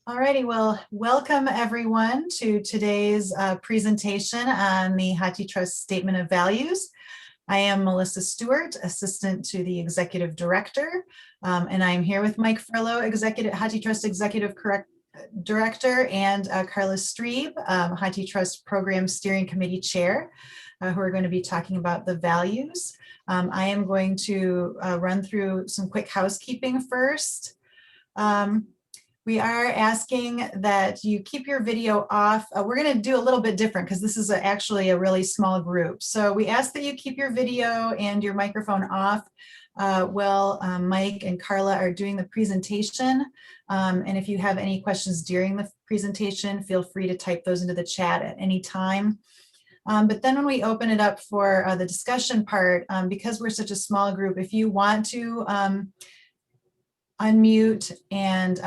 Alrighty, well, welcome everyone to today's presentation on the HathiTrust Statement of Values. I am Melissa Stewart, Assistant to the Executive Director, and I'm here with Mike Furlough, HathiTrust Executive Director, and Karla Strieb, HathiTrust Program Steering Committee Chair, who are going to be talking about the values. I am going to run through some quick housekeeping first. We are asking that you keep your video off. We're going to do a little bit different because this is actually a really small group. So we ask that you keep your video and your microphone off while Mike and Karla are doing the presentation. And if you have any questions during the presentation, feel free to type those into the chat at any time. But then when we open it up for the discussion part, because we're such a small group, if you want to unmute and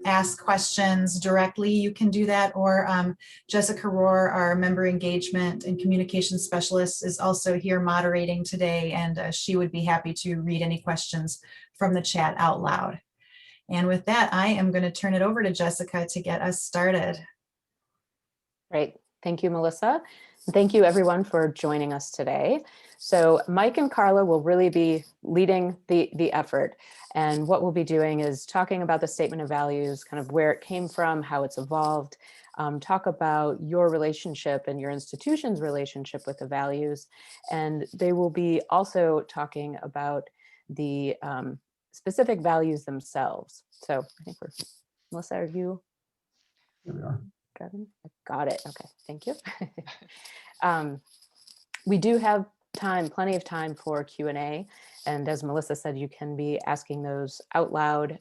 ask questions directly, you can do that, or Jessica Rohr, our member engagement and communication specialist, is also here moderating today, and she would be happy to read any questions from the chat out loud. And with that, I am going to turn it over to Jessica to get us started. Great. Thank you, Melissa. Thank you everyone for joining us today. So Mike and Karla will really be leading the effort. And what we'll be doing is talking about the statement of values, kind of where it came from, how it's evolved, talk about your relationship and your institution's relationship with the values. And they will be also talking about the specific values themselves. So I think Melissa, are you? Here we are. Got it. Okay, thank you. We do have plenty of time for Q&A. And as Melissa said, you can be asking those out loud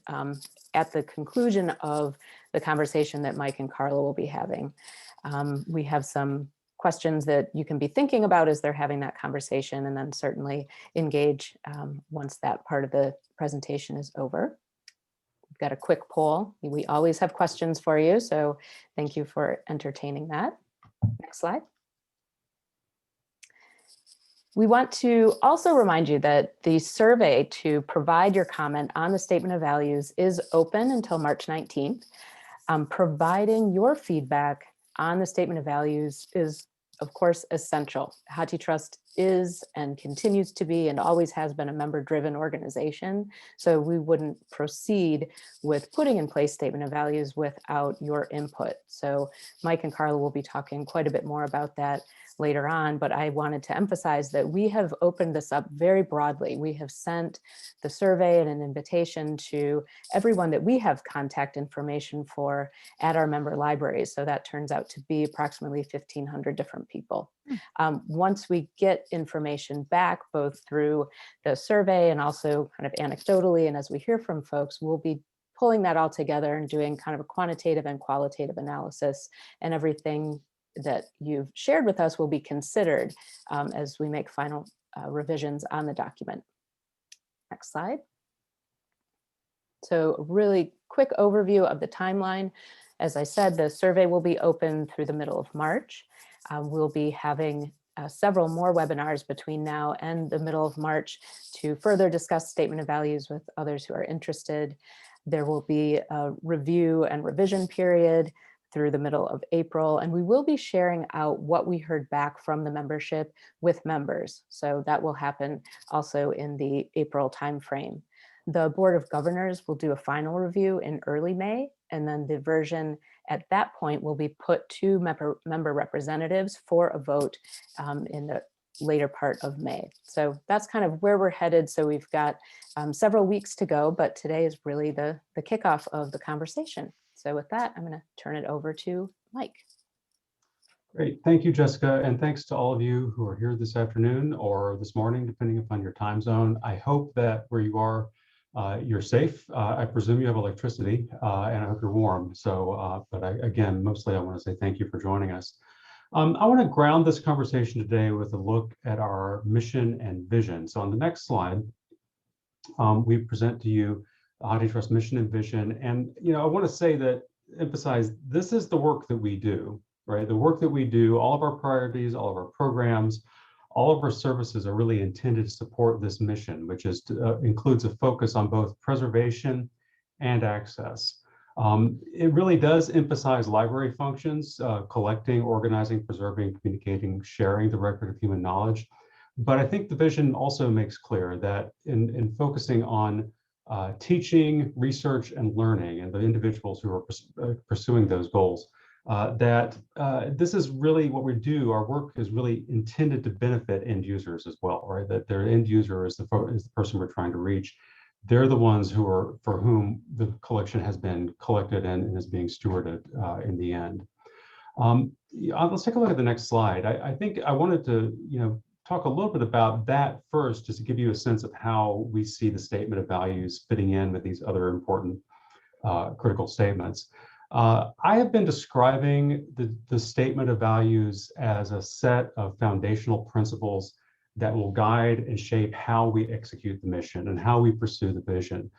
at the conclusion of the conversation that Mike and Karla will be having. We have some questions that you can be thinking about as they're having that conversation, and then certainly engage once that part of the presentation is over. Got a quick poll. We always have questions for you, so thank you for entertaining that. Next slide. We want to also remind you that the survey to provide your comment on the Statement of Values is open until March 19th. Providing your feedback on the Statement of Values is, of course, essential. HathiTrust is and continues to be and always has been a member-driven organization, so we wouldn't proceed with putting in place Statement of Values without your input. So Mike and Karla will be talking quite a bit more about that later on, but I wanted to emphasize that we have opened this up very broadly. We have sent the survey and an invitation to everyone that we have contact information for at our member libraries. So that turns out to be approximately 1,500 different people. Once we get information back, both through the survey and also kind of anecdotally, and as we hear from folks, we'll be pulling that all together and doing kind of a quantitative and qualitative analysis, and everything that you've shared with us will be considered as we make final revisions on the document. Next slide. So a really quick overview of the timeline. As I said, the survey will be open through the middle of March. We'll be having several more webinars between now and the middle of March to further discuss Statement of Values with others who are interested. There will be a review and revision period through the middle of April, and we will be sharing out what we heard back from the membership with members. So that will happen also in the April timeframe. The Board of Governors will do a final review in early May, and then the version at that point will be put to member representatives for a vote in the later part of May. So that's kind of where we're headed. So we've got several weeks to go, but today is really the kickoff of the conversation. So with that, I'm going to turn it over to Mike. Great. Thank you, Jessica. And thanks to all of you who are here this afternoon or this morning, depending upon your time zone. I hope that where you are, you're safe. I presume you have electricity, and I hope you're warm. So, again, mostly I want to say thank you for joining us. I want to ground this conversation today with a look at our mission and vision. So on the next slide, we present to you HathiTrust mission and vision. And, I want to emphasize, this is the work that we do, right? The work that we do, all of our priorities, all of our programs, all of our services are really intended to support this mission, which is includes a focus on both preservation and access. It really does emphasize library functions, collecting, organizing, preserving, communicating, sharing the record of human knowledge. But I think the vision also makes clear that in focusing on teaching, research, and learning, and the individuals who are pursuing those goals, that this is really what we do. Our work is really intended to benefit end users as well, right? That their end user is the person we're trying to reach. They're the ones for whom the collection has been collected and is being stewarded in the end. Let's take a look at the next slide. I think I wanted to, talk a little bit about that first, just to give you a sense of how we see the statement of values fitting in with these other important critical statements. I have been describing the statement of values as a set of foundational principles that will guide and shape how we execute the mission and how we pursue the vision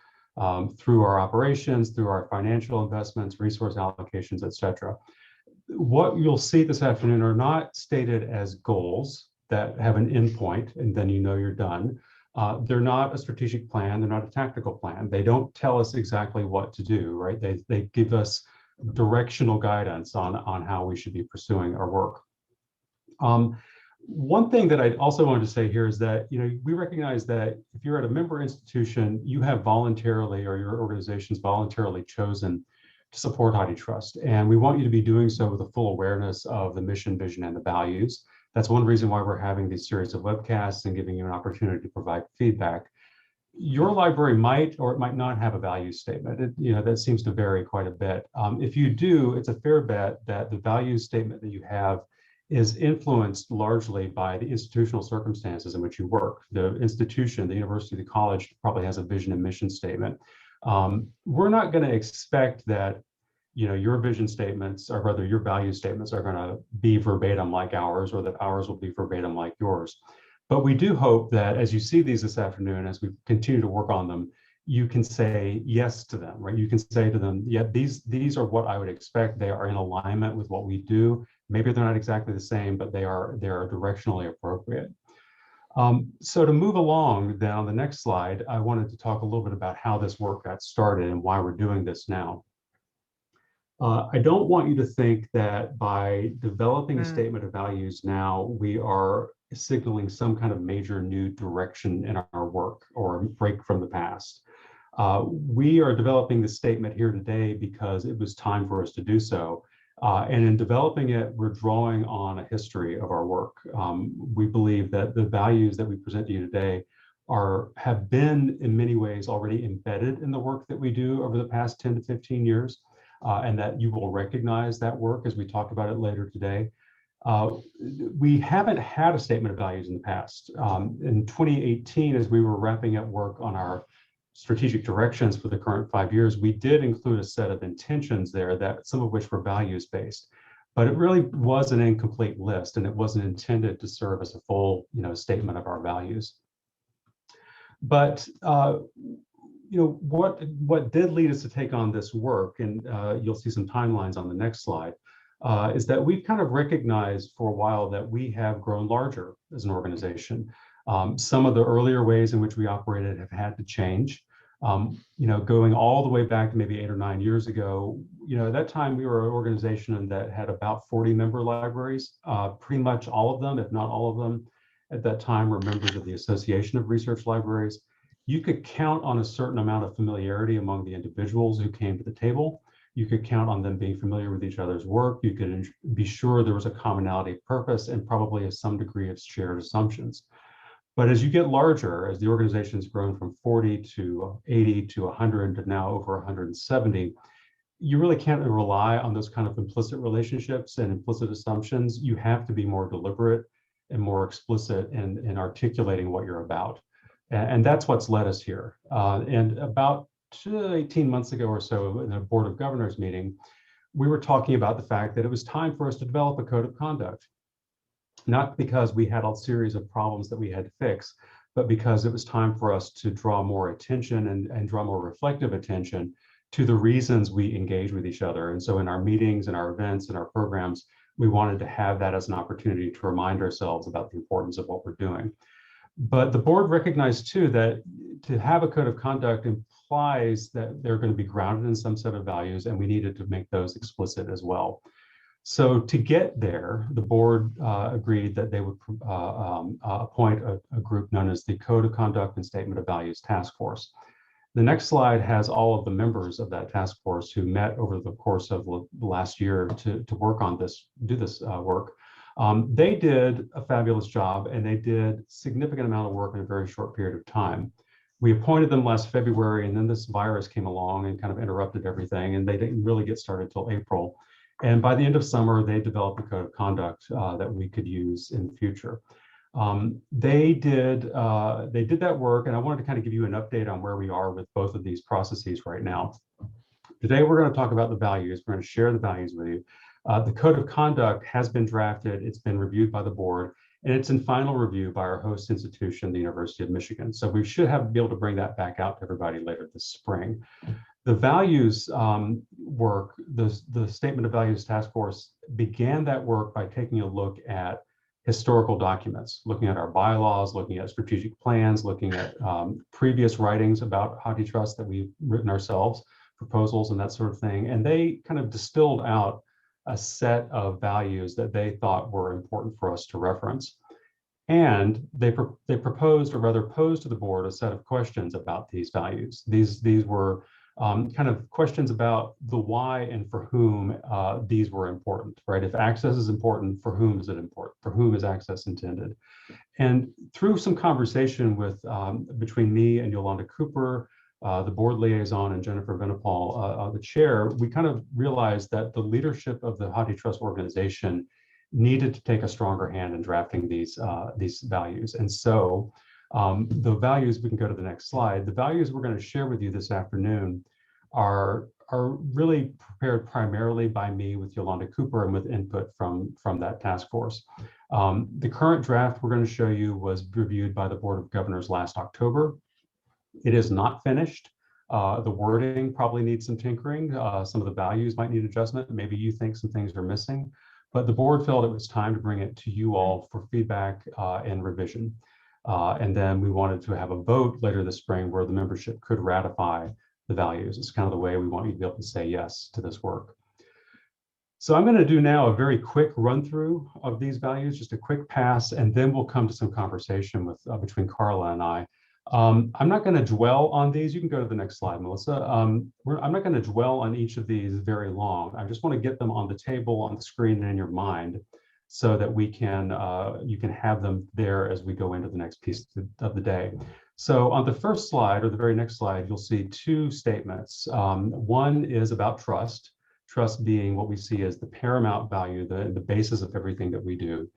through our operations, through our financial investments, resource allocations, etc. What you'll see this afternoon are not stated as goals that have an endpoint and then you're done. They're not a strategic plan, they're not a tactical plan. They don't tell us exactly what to do, right? They give us directional guidance on how we should be pursuing our work. One thing that I also wanted to say here is that we recognize that if you're at a member institution, you have voluntarily, or your organization's voluntarily chosen to support HathiTrust, and we want you to be doing so with a full awareness of the mission, vision, and the values. That's one reason why we're having these series of webcasts and giving you an opportunity to provide feedback. Your library might or it might not have a value statement. That seems to vary quite a bit. If you do, it's a fair bet that the value statement that you have is influenced largely by the institutional circumstances in which you work. The institution, the university, the college probably has a vision and mission statement. We're not going to expect that your vision statements, or rather your value statements, are going to be verbatim like ours, or that ours will be verbatim like yours. But we do hope that as you see these this afternoon, as we continue to work on them, you can say yes to them, right? You can say to them, yeah, these are what I would expect. They are in alignment with what we do. Maybe they're not exactly the same, but they are directionally appropriate. So to move along then on the next slide, I wanted to talk a little bit about how this work got started and why we're doing this now. I don't want you to think that by developing a statement of values now, we are signaling some kind of major new direction in our work or a break from the past. We are developing this statement here today because it was time for us to do so. And in developing it, we're drawing on a history of our work. We believe that the values that we present to you today have been in many ways already embedded in the work that we do over the past 10 to 15 years. And that you will recognize that work as we talk about it later today. We haven't had a statement of values in the past. In 2018, as we were wrapping up work on our strategic directions for the current 5 years, we did include a set of intentions there, that some of which were values-based. But it really was an incomplete list, and it wasn't intended to serve as a full statement of our values. But what did lead us to take on this work, and you'll see some timelines on the next slide, is that we've kind of recognized for a while that we have grown larger as an organization. Some of the earlier ways in which we operated have had to change. Going all the way back to maybe 8 or 9 years ago, at that time we were an organization that had about 40 member libraries. Pretty much all of them, if not all of them, at that time were members of the Association of Research Libraries. You could count on a certain amount of familiarity among the individuals who came to the table. You could count on them being familiar with each other's work. You could be sure there was a commonality of purpose and probably some degree of shared assumptions. But as you get larger, as the organization's grown from 40 to 80 to 100 to now over 170, you really can't rely on those kind of implicit relationships and implicit assumptions. You have to be more deliberate and more explicit in articulating what you're about. And that's what's led us here. And about 18 months ago or so in a Board of Governors meeting, we were talking about the fact that it was time for us to develop a code of conduct. Not because we had a series of problems that we had to fix, but because it was time for us to draw more attention and draw more reflective attention to the reasons we engage with each other. And so in our meetings and our events and our programs, we wanted to have that as an opportunity to remind ourselves about the importance of what we're doing. But the board recognized too that to have a code of conduct implies that they're going to be grounded in some set of values, and we needed to make those explicit as well. So to get there, the board agreed that they would appoint a group known as the Code of Conduct and Statement of Values Task Force. The next slide has all of the members of that task force who met over the course of the last year to work on this, do this work. They did a fabulous job, and they did significant amount of work in a very short period of time. We appointed them last February, and then this virus came along and kind of interrupted everything, and they didn't really get started till April. And by the end of summer, they developed a code of conduct that we could use in the future. They did that work, and I wanted to kind of give you an update on where we are with both of these processes right now. Today, we're going to talk about the values. We're going to share the values with you. The code of conduct has been drafted, it's been reviewed by the board, and it's in final review by our host institution, the University of Michigan. So we should be able to bring that back out to everybody later this spring. The values work, the Statement of Values Task Force began that work by taking a look at historical documents, looking at our bylaws, looking at strategic plans, looking at previous writings about HathiTrust that we've written ourselves, proposals and that sort of thing. And they kind of distilled out a set of values that they thought were important for us to reference. And they proposed, or rather posed to the board, a set of questions about these values. These were kind of questions about the why and for whom these were important, right? If access is important, for whom is it important? For whom is access intended? And through some conversation with between me and Yolanda Cooper, the board liaison, and Jennifer Venepal, the chair, we kind of realized that the leadership of the HathiTrust organization needed to take a stronger hand in drafting these values. And so the values, we can go to the next slide. The values we're going to share with you this afternoon are really prepared primarily by me with Yolanda Cooper and with input from that task force. The current draft we're going to show you was reviewed by the Board of Governors last October. It is not finished. The wording probably needs some tinkering. Some of the values might need adjustment. Maybe you think some things are missing, but the board felt it was time to bring it to you all for feedback and revision. And then we wanted to have a vote later this spring where the membership could ratify the values. It's kind of the way we want you to be able to say yes to this work. So I'm going to do now a very quick run through of these values, just a quick pass, and then we'll come to some conversation with between Karla and I. I'm not going to dwell on these. You can go to the next slide, Melissa. I'm not going to dwell on each of these very long. I just want to get them on the table, on the screen, and in your mind, so that we can you can have them there as we go into the next piece of the day. So on the first slide, or the very next slide, you'll see two statements. One is about trust, trust being what we see as the paramount value, the basis of everything that we do.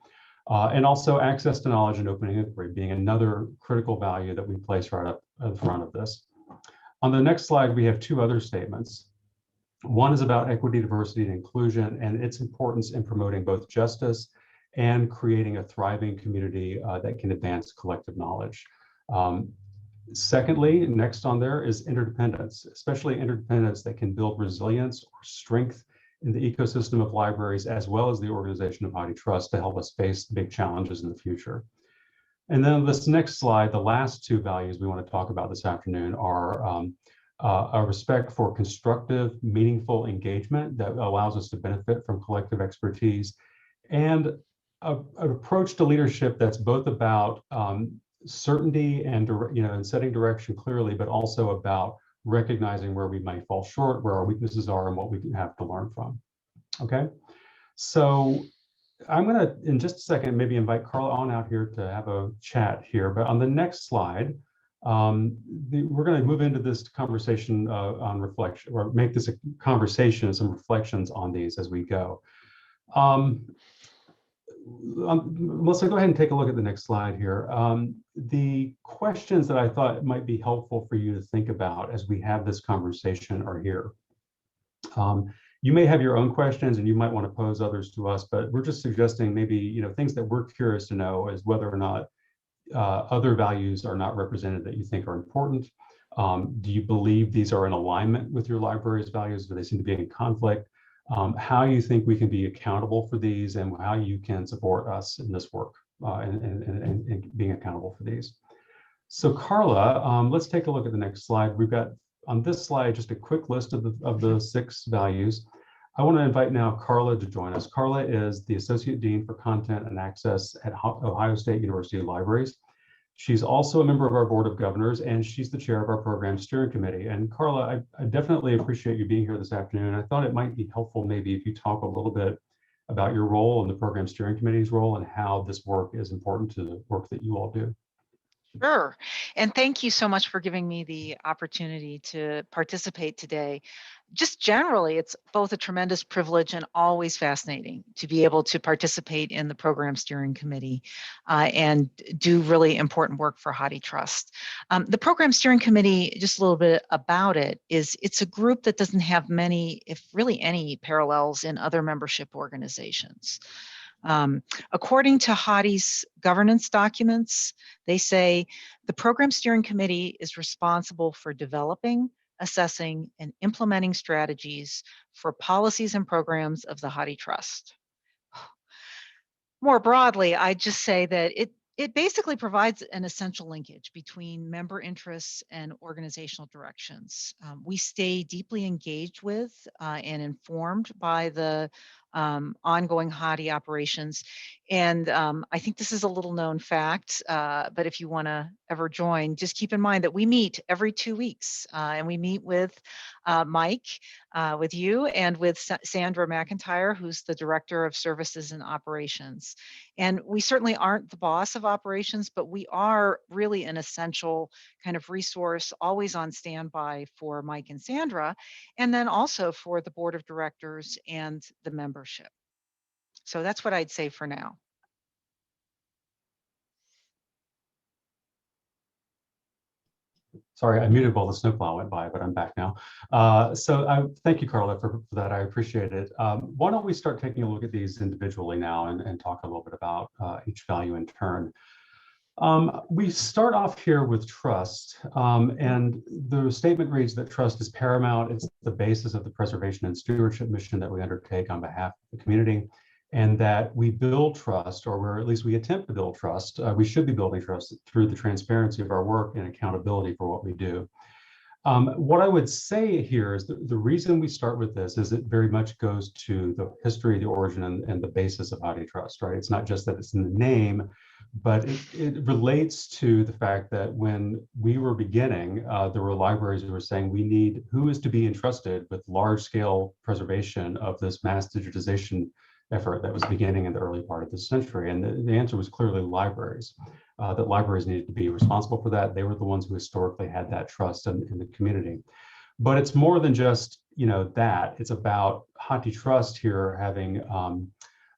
And also access to knowledge and open inquiry being another critical value that we place right up at the front of this. On the next slide, we have two other statements. One is about equity, diversity, and inclusion, and its importance in promoting both justice and creating a thriving community that can advance collective knowledge. Secondly, next on there is interdependence, especially interdependence that can build resilience or strength in the ecosystem of libraries, as well as the organization of HathiTrust, to help us face big challenges in the future. And then this next slide, the last two values we want to talk about this afternoon are a respect for constructive, meaningful engagement that allows us to benefit from collective expertise, and an approach to leadership that's both about certainty and setting direction clearly, but also about recognizing where we might fall short, where our weaknesses are, and what we have to learn from. Okay, so I'm going to, in just a second, maybe invite Karla on out here to have a chat here. But on the next slide, we're going to move into this conversation on reflection, or make this a conversation, some reflections on these as we go. Melissa, go ahead and take a look at the next slide here. The questions that I thought might be helpful for you to think about as we have this conversation are here. You may have your own questions and you might want to pose others to us, but we're just suggesting maybe things that we're curious to know is whether or not other values are not represented that you think are important. Do you believe these are in alignment with your library's values? Do they seem to be in conflict? How you think we can be accountable for these, and how you can support us in this work. and being accountable for these. So Karla, let's take a look at the next slide. We've got on this slide just a quick list of the 6 values. I want to invite now Karla to join us. Karla is the Associate Dean for Content and Access at Ohio State University Libraries. She's also a member of our Board of Governors, and she's the chair of our Program Steering Committee. And Karla, I definitely appreciate you being here this afternoon. I thought it might be helpful maybe if you talk a little bit about your role and the Program Steering Committee's role and how this work is important to the work that you all do. Sure. And thank you so much for giving me the opportunity to participate today. Just generally, it's both a tremendous privilege and always fascinating to be able to participate in the Program Steering Committee and do really important work for HathiTrust. The Program Steering Committee, just a little bit about it, it's a group that doesn't have many, if really any, parallels in other membership organizations. According to Hathi's governance documents, they say the Program Steering Committee is responsible for developing, assessing, and implementing strategies for policies and programs of the HathiTrust. More broadly, I'd just say that it basically provides an essential linkage between member interests and organizational directions. We stay deeply engaged with and informed by the ongoing Hathi operations. And I think this is a little known fact, but if you want to ever join, just keep in mind that we meet every 2 weeks and we meet with Mike, with you, and with Sandra McIntyre, who's the Director of Services and Operations. And we certainly aren't the boss of operations, but we are really an essential kind of resource, always on standby for Mike and Sandra, and then also for the Board of Directors and the membership. So that's what I'd say for now. Sorry, I muted while the snowplow went by, but I'm back now. Thank you, Karla, for that. I appreciate it. Why don't we start taking a look at these individually now and talk a little bit about each value in turn. We start off here with trust, and the statement reads that trust is paramount. It's the basis of the preservation and stewardship mission that we undertake on behalf of the community, and that we build trust, or at least we attempt to build trust. We should be building trust through the transparency of our work and accountability for what we do. What I would say here is that the reason we start with this is it very much goes to the history, the origin, and the basis of HathiTrust, right? It's not just that it's in the name, but it relates to the fact that when we were beginning, there were libraries who were saying who is to be entrusted with large-scale preservation of this mass digitization effort that was beginning in the early part of this century. And the answer was clearly libraries, that libraries needed to be responsible for that. They were the ones who historically had that trust in the community. But it's more than just, that. It's about HathiTrust here having,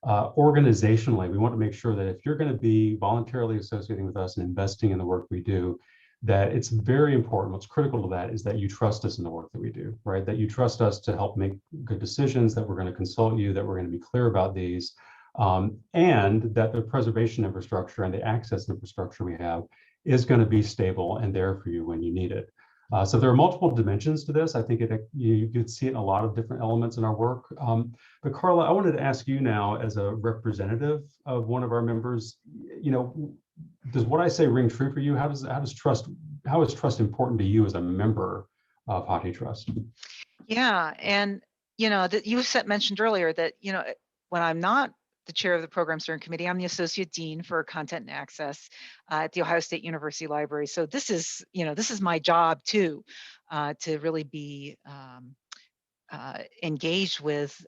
organizationally, we want to make sure that if you're going to be voluntarily associating with us and investing in the work we do, that it's very important. What's critical to that is that you trust us in the work that we do, right? That you trust us to help make good decisions, that we're going to consult you, that we're going to be clear about these, and that the preservation infrastructure and the access infrastructure we have is going to be stable and there for you when you need it. So there are multiple dimensions to this. I think you could see it in a lot of different elements in our work. But Karla, I wanted to ask you now, as a representative of one of our members, does what I say ring true for you? How is trust important to you as a member of HathiTrust? Yeah, and that you mentioned earlier that when I'm not the chair of the Program Steering Committee, I'm the Associate Dean for Content and Access at the Ohio State University Library. So this is my job too, to really be engaged with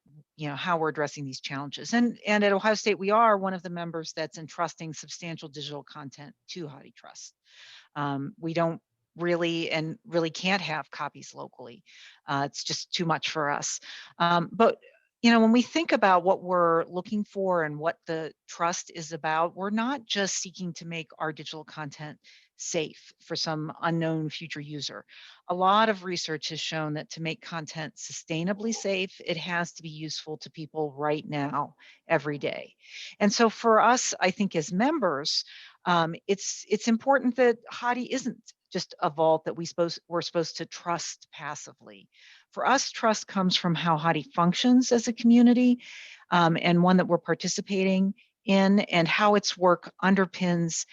how we're addressing these challenges. And at Ohio State, we are one of the members that's entrusting substantial digital content to HathiTrust. We don't really can't have copies locally. It's just too much for us. But when we think about what we're looking for and what the trust is about, we're not just seeking to make our digital content safe for some unknown future user. A lot of research has shown that to make content sustainably safe, it has to be useful to people right now, every day. And so for us, I think as members, it's important that Hathi isn't just a vault that we're supposed to trust passively. For us, trust comes from how Hathi functions as a community, and one that we're participating in and how its work underpins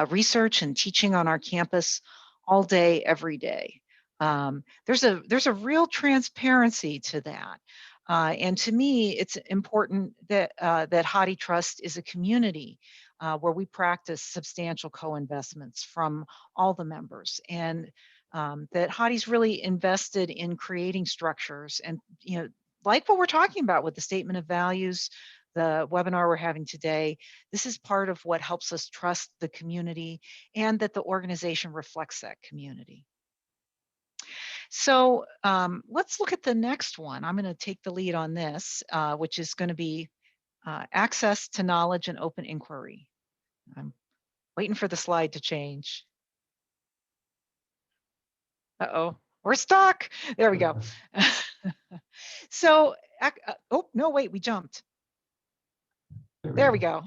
research and teaching on our campus all day, every day. There's a real transparency to that. And to me, it's important that that HathiTrust is a community where we practice substantial co-investments from all the members, and that Hathi's really invested in creating structures, and like what we're talking about with the statement of values, the webinar we're having today. This is part of what helps us trust the community and that the organization reflects that community. So let's look at the next one. I'm going to take the lead on this, which is going to be access to knowledge and open inquiry. I'm waiting for the slide to change. Uh-oh, we're stuck. There we go. So, oh, no, wait, we jumped. There we go.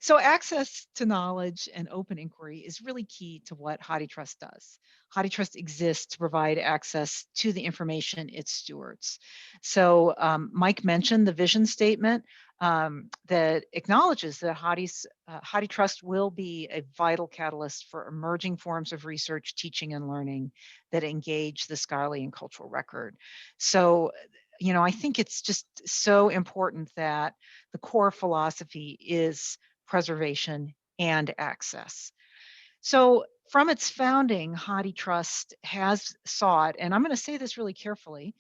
So access to knowledge and open inquiry is really key to what HathiTrust does. HathiTrust exists to provide access to the information it stewards. So Mike mentioned the vision statement that acknowledges that HathiTrust will be a vital catalyst for emerging forms of research, teaching, and learning that engage the scholarly and cultural record. So I think it's just so important that the core philosophy is preservation and access. So from its founding, HathiTrust has sought, and I'm going to say this really carefully,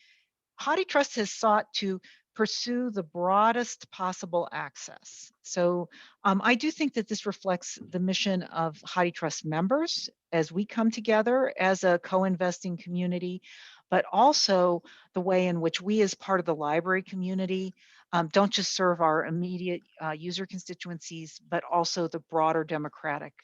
HathiTrust has sought to pursue the broadest possible access. So I do think that this reflects the mission of HathiTrust members as we come together as a co-investing community, but also the way in which we as part of the library community don't just serve our immediate user constituencies, but also the broader democratic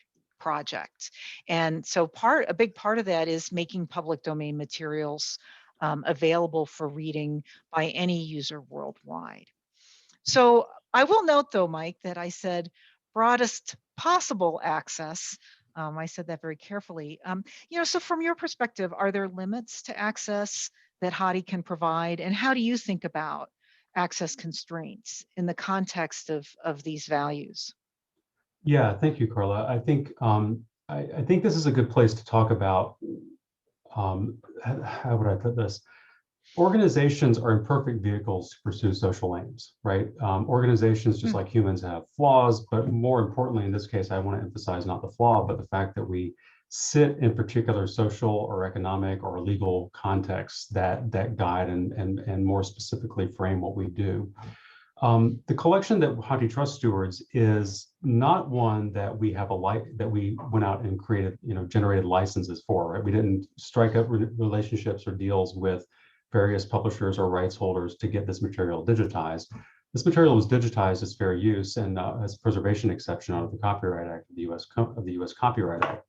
project. And so a big part of that is making public domain materials available for reading by any user worldwide. So I will note though, Mike, that I said broadest possible access. I said that very carefully. So from your perspective, are there limits to access that Hathi can provide? And how do you think about access constraints in the context of these values? Yeah, thank you, Karla. I think this is a good place to talk about how would I put this? Organizations are imperfect vehicles to pursue social aims, right? Organizations, just like humans, have flaws, but more importantly, in this case, I want to emphasize not the flaw, but the fact that we sit in particular social or economic or legal contexts that guide and more specifically frame what we do. The collection that HathiTrust stewards is not one that we have that we went out and created, generated licenses for, right? We didn't strike up relationships or deals with various publishers or rights holders to get this material digitized. This material was digitized as fair use and as a preservation exception out of the Copyright Act of the U.S. Copyright Act.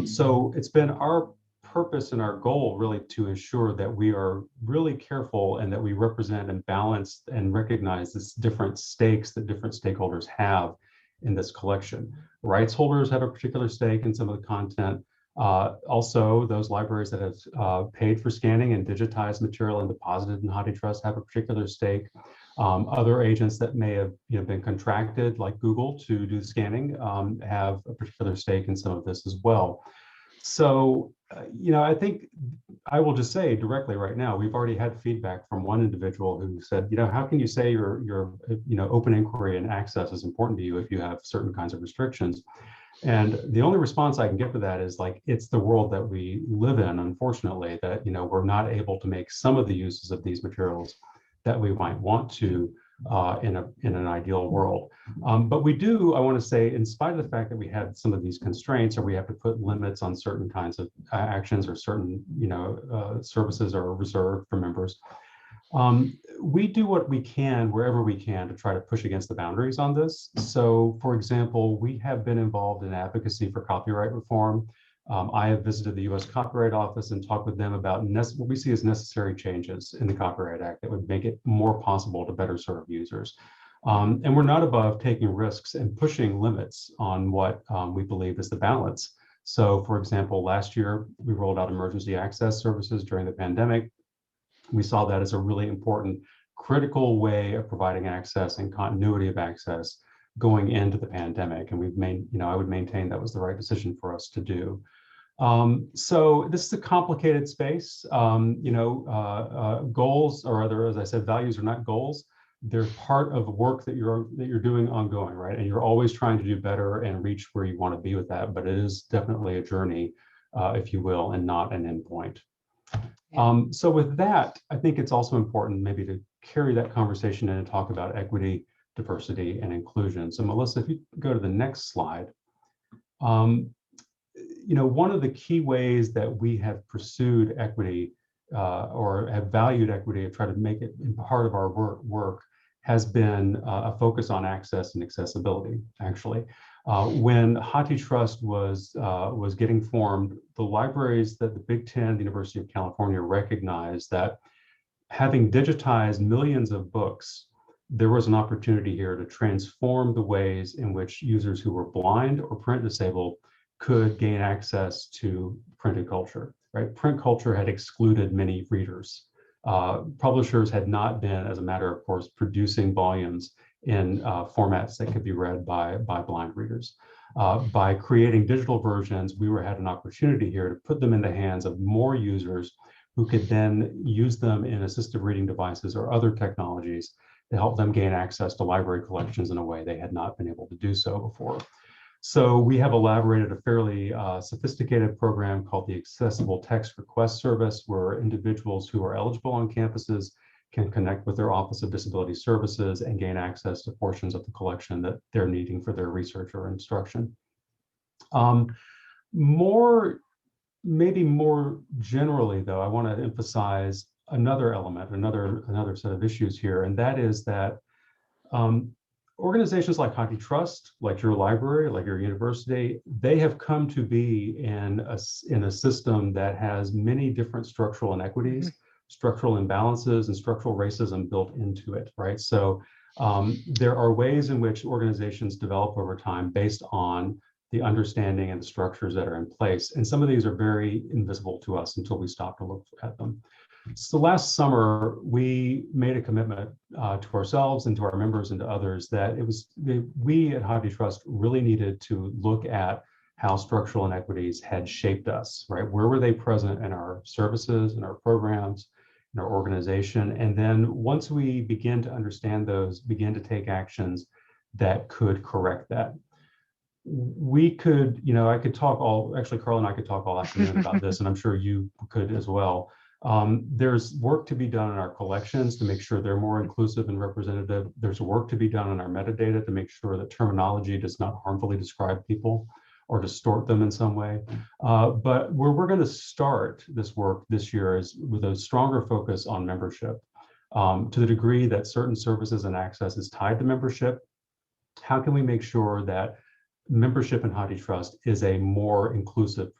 So it's been our purpose and our goal really to ensure that we are really careful and that we represent and balance and recognize this different stakes that different stakeholders have in this collection. Rights holders have a particular stake in some of the content. Also, those libraries that have paid for scanning and digitized material and deposited in HathiTrust have a particular stake. Other agents that may have been contracted, like Google, to do scanning, have a particular stake in some of this as well. So, I think I will just say directly right now, we've already had feedback from one individual who said, how can you say your open inquiry and access is important to you if you have certain kinds of restrictions? And the only response I can get to that is it's the world that we live in, unfortunately, that, we're not able to make some of the uses of these materials that we might want to in an ideal world. But we do, I want to say, in spite of the fact that we had some of these constraints, or we have to put limits on certain kinds of actions or certain, services are reserved for members. We do what we can wherever we can to try to push against the boundaries on this. So, for example, we have been involved in advocacy for copyright reform. I have visited the U.S. Copyright Office and talked with them about what we see as necessary changes in the Copyright Act that would make it more possible to better serve users. And we're not above taking risks and pushing limits on what we believe is the balance. So, for example, last year, we rolled out emergency access services during the pandemic. We saw that as a really important critical way of providing access and continuity of access going into the pandemic. And I would maintain that was the right decision for us to do. So this is a complicated space. Goals, or rather, as I said, values are not goals. They're part of work that you're doing ongoing, right? And you're always trying to do better and reach where you want to be with that. But it is definitely a journey, if you will, and not an endpoint. So with that, I think it's also important maybe to carry that conversation in and talk about equity, diversity, and inclusion. So Melissa, if you go to the next slide. One of the key ways that we have pursued equity or have valued equity, have tried to make it part of our work has been a focus on access and accessibility, actually. When HathiTrust was getting formed, the libraries that the Big Ten, the University of California, recognized that having digitized millions of books, there was an opportunity here to transform the ways in which users who were blind or print disabled could gain access to printed culture, right? Print culture had excluded many readers. Publishers had not been, as a matter of course, producing volumes in formats that could be read by blind readers. By creating digital versions, we had an opportunity here to put them in the hands of more users who could then use them in assistive reading devices or other technologies to help them gain access to library collections in a way they had not been able to do so before. So we have elaborated a fairly sophisticated program called the Accessible Text Request Service, where individuals who are eligible on campuses can connect with their Office of Disability Services and gain access to portions of the collection that they're needing for their research or instruction. Maybe more generally, though, I want to emphasize another element, another set of issues here, and that is that organizations like HathiTrust, like your library, like your university, they have come to be in a system that has many different structural inequities, structural imbalances, and structural racism built into it, right? So there are ways in which organizations develop over time based on the understanding and the structures that are in place. And some of these are very invisible to us until we stop to look at them. So last summer, we made a commitment to ourselves and to our members and to others that we at HathiTrust really needed to look at how structural inequities had shaped us, right? Where were they present in our services, in our programs, in our organization? And then once we begin to understand those, begin to take actions that could correct that. We could, I could talk actually, Karla and I could talk all afternoon about this, and I'm sure you could as well. There's work to be done in our collections to make sure they're more inclusive and representative. There's work to be done in our metadata to make sure that terminology does not harmfully describe people or distort them in some way. But where we're going to start this work this year is with a stronger focus on membership. To the degree that certain services and access is tied to membership, how can we make sure that membership in HathiTrust is a more inclusive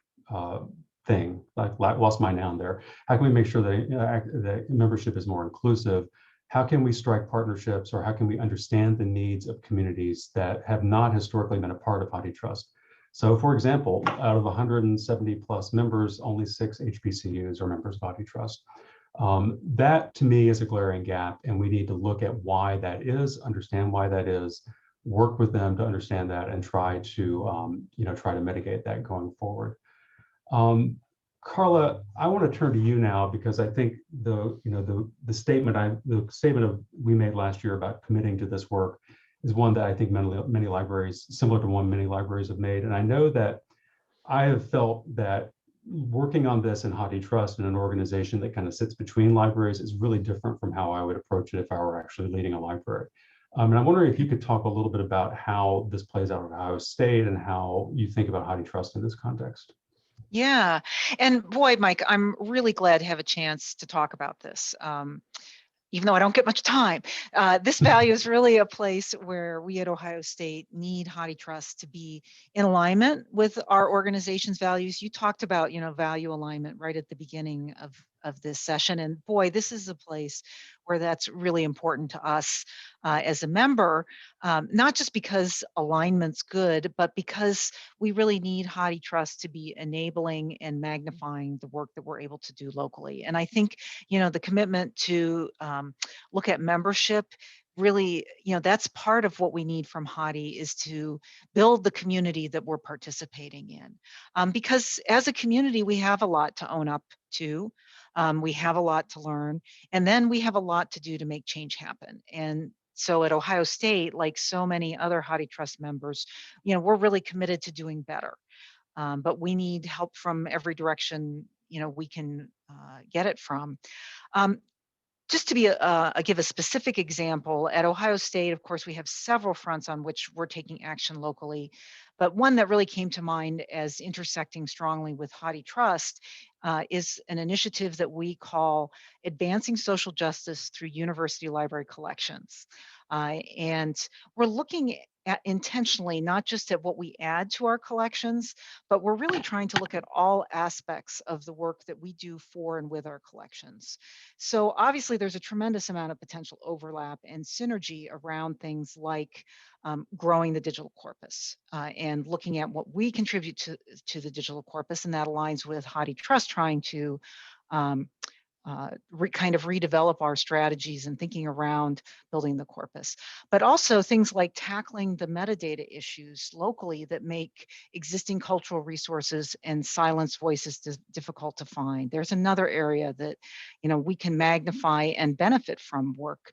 thing? Like lost my noun there. How can we make sure that membership is more inclusive? How can we strike partnerships, or how can we understand the needs of communities that have not historically been a part of HathiTrust? So for example, out of 170 plus members, only 6 HBCUs are members of HathiTrust. That to me is a glaring gap, and we need to look at why that is, understand why that is, work with them to understand that, and try to mitigate that going forward. Karla, I want to turn to you now, because I think the statement we made last year about committing to this work is one that I think many libraries, similar to one many libraries have made. And I know that I have felt that working on this in HathiTrust in an organization that kind of sits between libraries is really different from how I would approach it if I were actually leading a library. And I'm wondering if you could talk a little bit about how this plays out at Ohio State and how you think about HathiTrust in this context. Yeah, and boy, Mike, I'm really glad to have a chance to talk about this. Even though I don't get much time, this value is really a place where we at Ohio State need HathiTrust to be in alignment with our organization's values. You talked about, value alignment right at the beginning of this session. And boy, this is a place where that's really important to us as a member, not just because alignment's good, but because we really need HathiTrust to be enabling and magnifying the work that we're able to do locally. And I think, the commitment to look at membership really, that's part of what we need from Hati, is to build the community that we're participating in. Because as a community, we have a lot to own up to. We have a lot to learn, and then we have a lot to do to make change happen. And so at Ohio State, like so many other HathiTrust members, we're really committed to doing better. But we need help from every direction, we can get it from. Just to give a specific example, at Ohio State, of course, we have several fronts on which we're taking action locally, but one that really came to mind as intersecting strongly with HathiTrust is an initiative that we call Advancing Social Justice Through University Library Collections. And we're looking at intentionally, not just at what we add to our collections, but we're really trying to look at all aspects of the work that we do for and with our collections. So obviously there's a tremendous amount of potential overlap and synergy around things like growing the digital corpus and looking at what we contribute to the digital corpus, and that aligns with HathiTrust trying to kind of redevelop our strategies and thinking around building the corpus, but also things like tackling the metadata issues locally that make existing cultural resources and silenced voices difficult to find. There's another area that we can magnify and benefit from work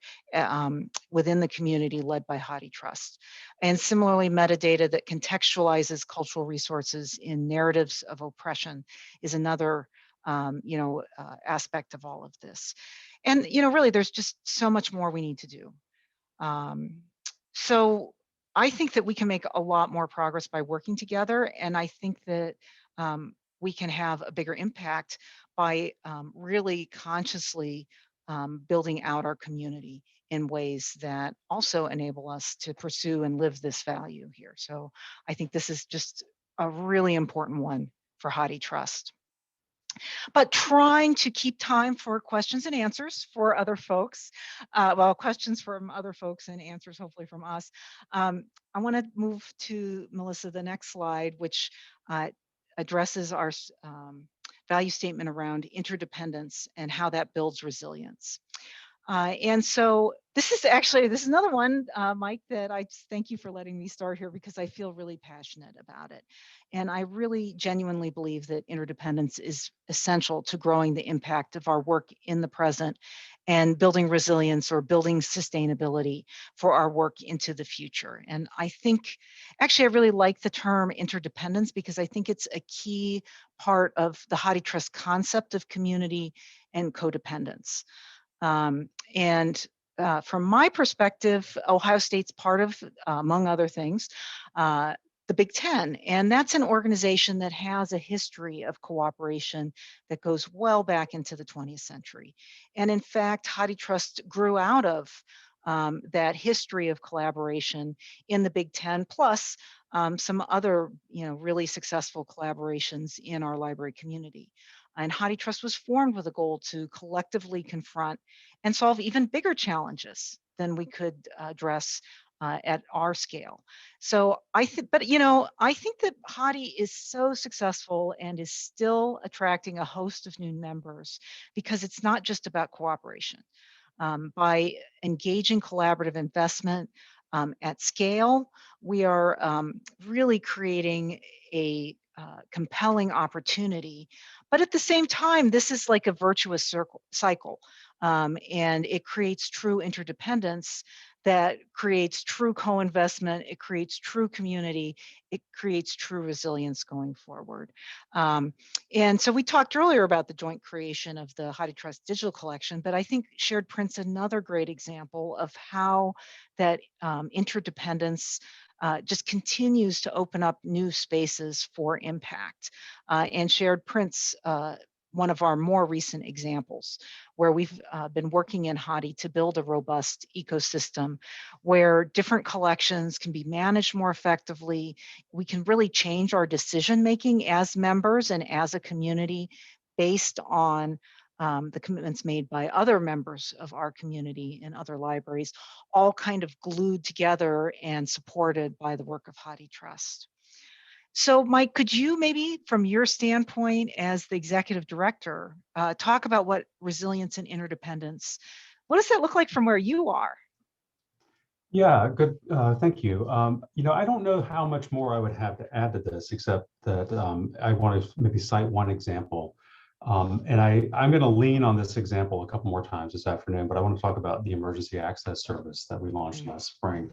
within the community led by HathiTrust. And similarly, metadata that contextualizes cultural resources in narratives of oppression is another aspect of all of this. And, really, there's just so much more we need to do. So I think that we can make a lot more progress by working together. And I think that we can have a bigger impact by really consciously building out our community in ways that also enable us to pursue and live this value here. So I think this is just a really important one for HathiTrust. But trying to keep time for questions and answers for other folks. Questions from other folks and answers hopefully from us. I want to move to, Melissa, the next slide, which addresses our value statement around interdependence and how that builds resilience. And so this is another one, Mike, that I just thank you for letting me start here, because I feel really passionate about it. And I really genuinely believe that interdependence is essential to growing the impact of our work in the present and building resilience or building sustainability for our work into the future. And I think, actually, I really like the term interdependence, because I think it's a key part of the HathiTrust concept of community and codependence. From my perspective, Ohio State's part of, among other things, the Big Ten. And that's an organization that has a history of cooperation that goes well back into the 20th century. And in fact, HathiTrust grew out of that history of collaboration in the Big Ten, plus some other, really successful collaborations in our library community. And HathiTrust was formed with a goal to collectively confront and solve even bigger challenges than we could address at our scale. So I think that Hati is so successful and is still attracting a host of new members because it's not just about cooperation. By engaging collaborative investment at scale, we are really creating a compelling opportunity. But at the same time, this is like a virtuous cycle, and it creates true interdependence that creates true co-investment, it creates true community, it creates true resilience going forward. And so we talked earlier about the joint creation of the HathiTrust digital collection, but I think shared print's another great example of how that interdependence just continues to open up new spaces for impact. And shared print's one of our more recent examples, where we've been working in Hati to build a robust ecosystem where different collections can be managed more effectively. We can really change our decision making as members and as a community based on the commitments made by other members of our community and other libraries, all kind of glued together and supported by the work of HathiTrust. So Mike, could you maybe from your standpoint as the executive director, talk about what resilience and interdependence, what does that look like from where you are? Yeah, good. Thank you. I don't know how much more I would have to add to this, except that I want to maybe cite one example. And I'm going to lean on this example a couple more times this afternoon, but I want to talk about the emergency access service that we launched last spring.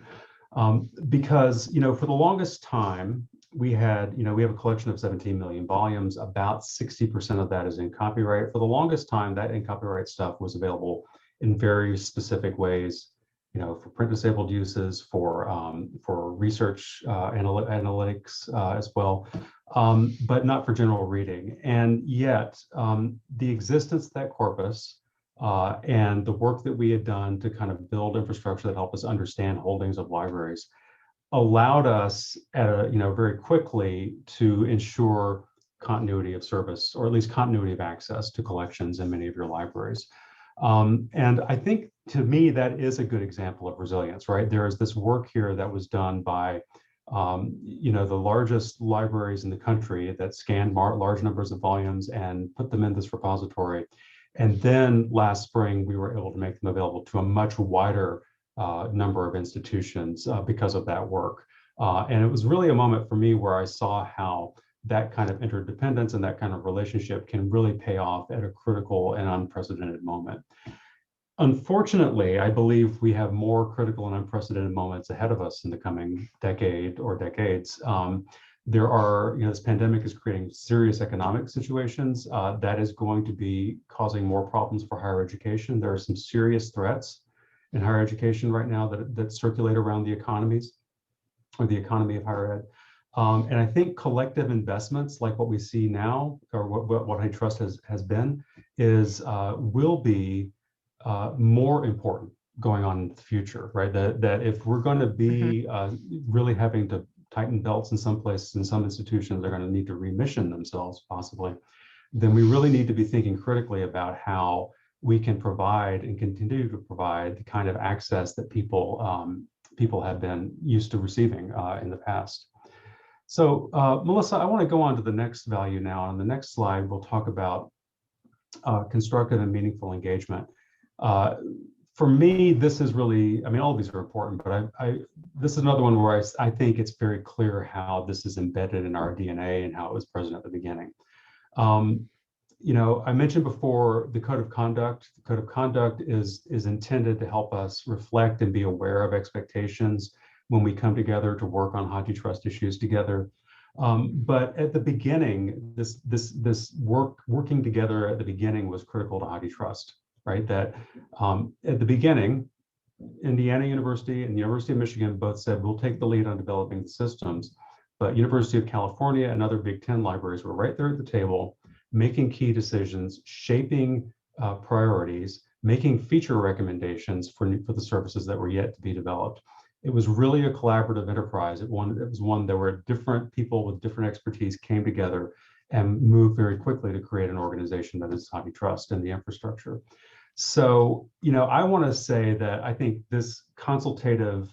Because, for the longest time, we have a collection of 17 million volumes. About 60% of that is in copyright. For the longest time, that in copyright stuff was available in very specific ways, for print disabled uses, for research analytics as well, but not for general reading. And yet, the existence of that corpus and the work that we had done to kind of build infrastructure that helped us understand holdings of libraries allowed us very quickly to ensure continuity of service, or at least continuity of access to collections in many of your libraries. And I think, to me, that is a good example of resilience, right? There is this work here that was done by, the largest libraries in the country that scanned large numbers of volumes and put them in this repository. And then last spring, we were able to make them available to a much wider number of institutions because of that work. And it was really a moment for me where I saw how that kind of interdependence and that kind of relationship can really pay off at a critical and unprecedented moment. Unfortunately, I believe we have more critical and unprecedented moments ahead of us in the coming decade or decades. This pandemic is creating serious economic situations that is going to be causing more problems for higher education. There are some serious threats in higher education right now that circulate around the economies, or the economy of higher ed. And I think collective investments like what we see now, or what HathiTrust has been, will be more important going on in the future, right? That if we're going to be really having to tighten belts in some places, in some institutions, they're going to need to remission themselves possibly, then we really need to be thinking critically about how we can provide and continue to provide the kind of access that people have been used to receiving in the past. So Melissa, I want to go on to the next value now. On the next slide, we'll talk about constructive and meaningful engagement. For me, this is really, all of these are important, but this is another one where I think it's very clear how this is embedded in our DNA and how it was present at the beginning. I mentioned before the code of conduct. The code of conduct is intended to help us reflect and be aware of expectations when we come together to work on HathiTrust issues together. But at the beginning, this working together at the beginning was critical to HathiTrust, right? That at the beginning, Indiana University and the University of Michigan both said, we'll take the lead on developing the systems, but University of California and other Big Ten libraries were right there at the table, making key decisions, shaping priorities, making feature recommendations for the services that were yet to be developed. It was really a collaborative enterprise. It was one that where different people with different expertise came together and moved very quickly to create an organization that is HathiTrust and the infrastructure. So, I want to say that I think this consultative,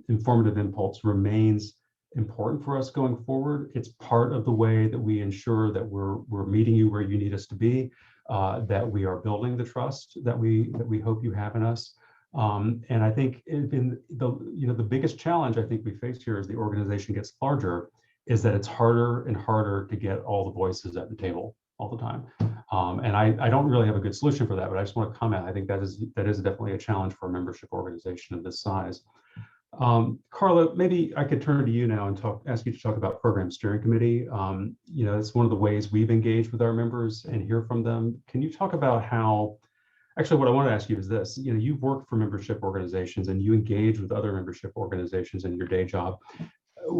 informative impulse remains important for us going forward. It's part of the way that we ensure that we're meeting you where you need us to be, that we are building the trust that we hope you have in us. And I think the biggest challenge I think we face here as the organization gets larger is that it's harder and harder to get all the voices at the table all the time. And I don't really have a good solution for that, but I just want to comment. I think that is definitely a challenge for a membership organization of this size. Karla, maybe I could turn to you now and ask you to talk about Program Steering Committee. It's one of the ways we've engaged with our members and hear from them. Can you talk about how, actually what I want to ask you is this, you've worked for membership organizations and you engage with other membership organizations in your day job.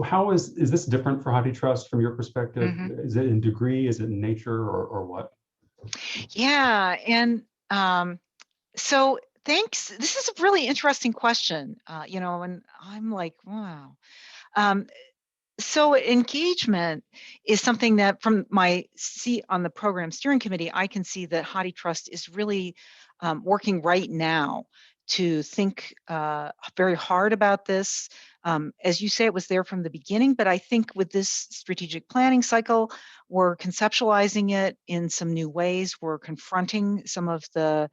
How is this different for HathiTrust from your perspective? Is it in degree, is it in nature, or what? Yeah, and so thanks. This is a really interesting question, and I'm like, wow. So engagement is something that from my seat on the program steering committee, I can see that HathiTrust is really working right now to think very hard about this. As you say, it was there from the beginning, but I think with this strategic planning cycle, we're conceptualizing it in some new ways. We're confronting some of the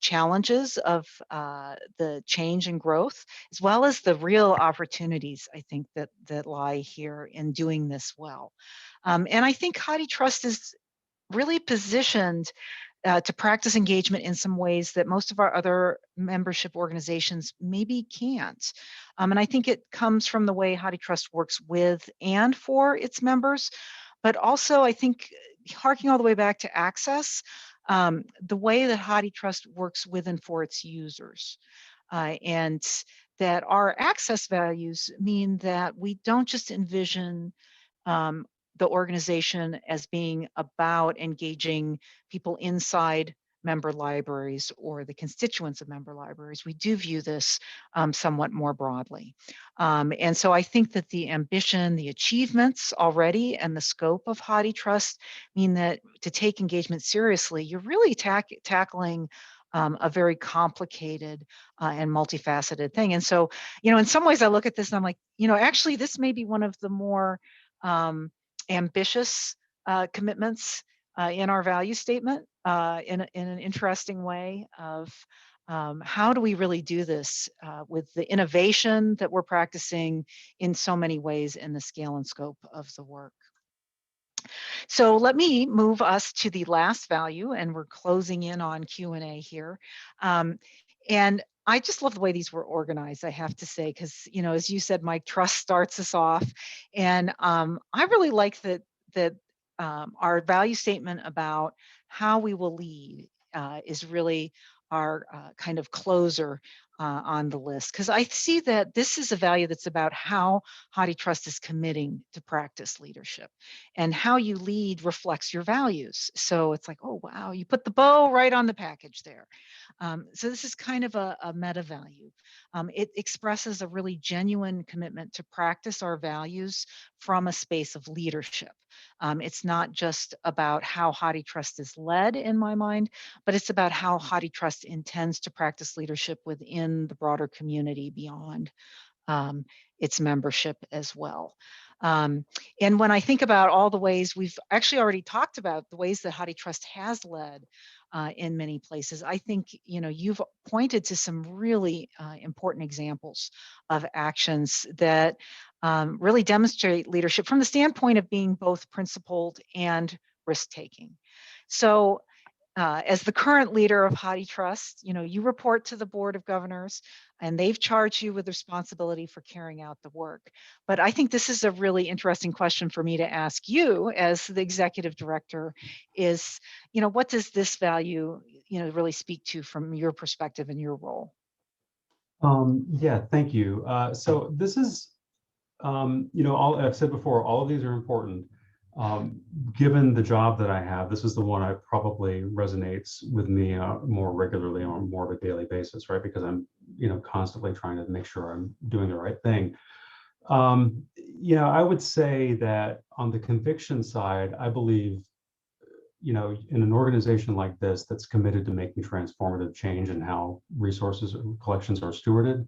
challenges of the change and growth, as well as the real opportunities, I think, that lie here in doing this well. And I think HathiTrust is really positioned to practice engagement in some ways that most of our other membership organizations maybe can't. And I think it comes from the way HathiTrust works with and for its members, but also I think harking all the way back to access, the way that HathiTrust works with and for its users. And that our access values mean that we don't just envision the organization as being about engaging people inside member libraries or the constituents of member libraries. We do view this somewhat more broadly. And so I think that the ambition, the achievements already, and the scope of HathiTrust mean that to take engagement seriously, you're really tackling a very complicated and multifaceted thing. And so, in some ways I look at this and I'm like, actually this may be one of the more ambitious commitments in our value statement in an interesting way of how do we really do this with the innovation that we're practicing in so many ways in the scale and scope of the work. So let me move us to the last value, and we're closing in on Q&A here. And I just love the way these were organized, I have to say, because, as you said, Mike, trust starts us off. And I really like that our value statement about how we will lead is really our kind of closer on the list, because I see that this is a value that's about how HathiTrust is committing to practice leadership, and how you lead reflects your values. So it's like, oh, wow, you put the bow right on the package there. So this is kind of a meta value. It expresses a really genuine commitment to practice our values from a space of leadership. It's not just about how HathiTrust is led, in my mind, but it's about how HathiTrust intends to practice leadership within the broader community beyond its membership as well. And when I think about all the ways we've actually already talked about, the ways that HathiTrust has led in many places, I think you've pointed to some really important examples of actions that really demonstrate leadership from the standpoint of being both principled and risk-taking. So as the current leader of HathiTrust, you report to the Board of Governors, and they've charged you with responsibility for carrying out the work. But I think this is a really interesting question for me to ask you as the executive director is, what does this value, really speak to from your perspective and your role? Yeah, thank you. So this is, I've said before, all of these are important. Given the job that I have, this is the one that probably resonates with me more regularly on more of a daily basis, right? Because I'm, constantly trying to make sure I'm doing the right thing. I would say that on the conviction side, I believe, in an organization like this that's committed to making transformative change in how resources and collections are stewarded,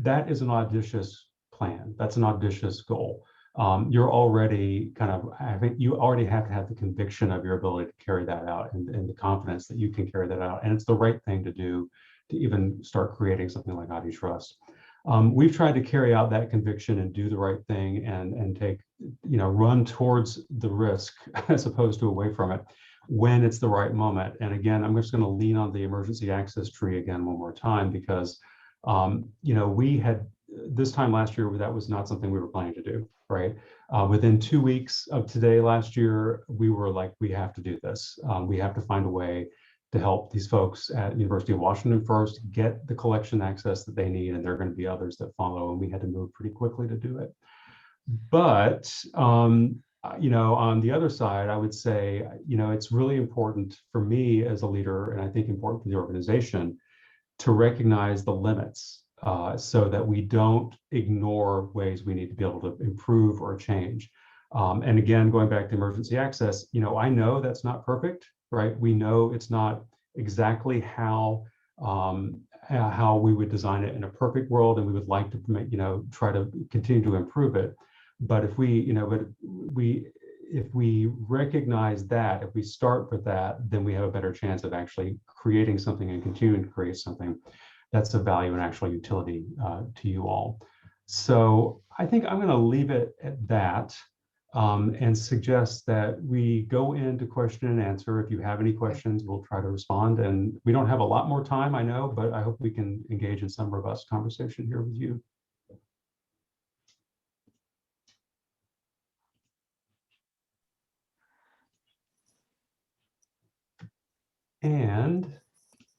that is an audacious plan. That's an audacious goal. You're already you already have to have the conviction of your ability to carry that out and the confidence that you can carry that out. And it's the right thing to do to even start creating something like HathiTrust. We've tried to carry out that conviction and do the right thing and take, run towards the risk as opposed to away from it when it's the right moment. And again, I'm just going to lean on the emergency access tree again one more time, because, we had this time last year, that was not something we were planning to do, right? Within 2 weeks of today last year, we were like, we have to do this. We have to find a way to help these folks at University of Washington first get the collection access that they need, and there are going to be others that follow, and we had to move pretty quickly to do it. But on the other side, I would say, it's really important for me as a leader, and I think important for the organization, to recognize the limits so that we don't ignore ways we need to be able to improve or change. And again, going back to emergency access, I know that's not perfect, right? We know it's not exactly how we would design it in a perfect world, and we would like to, try to continue to improve it. But if we recognize that, if we start with that, then we have a better chance of actually creating something and continuing to create something that's of value and actual utility to you all. So I think I'm going to leave it at that and suggest that we go into question and answer. If you have any questions, we'll try to respond. And we don't have a lot more time, I know, but I hope we can engage in some robust conversation here with you. And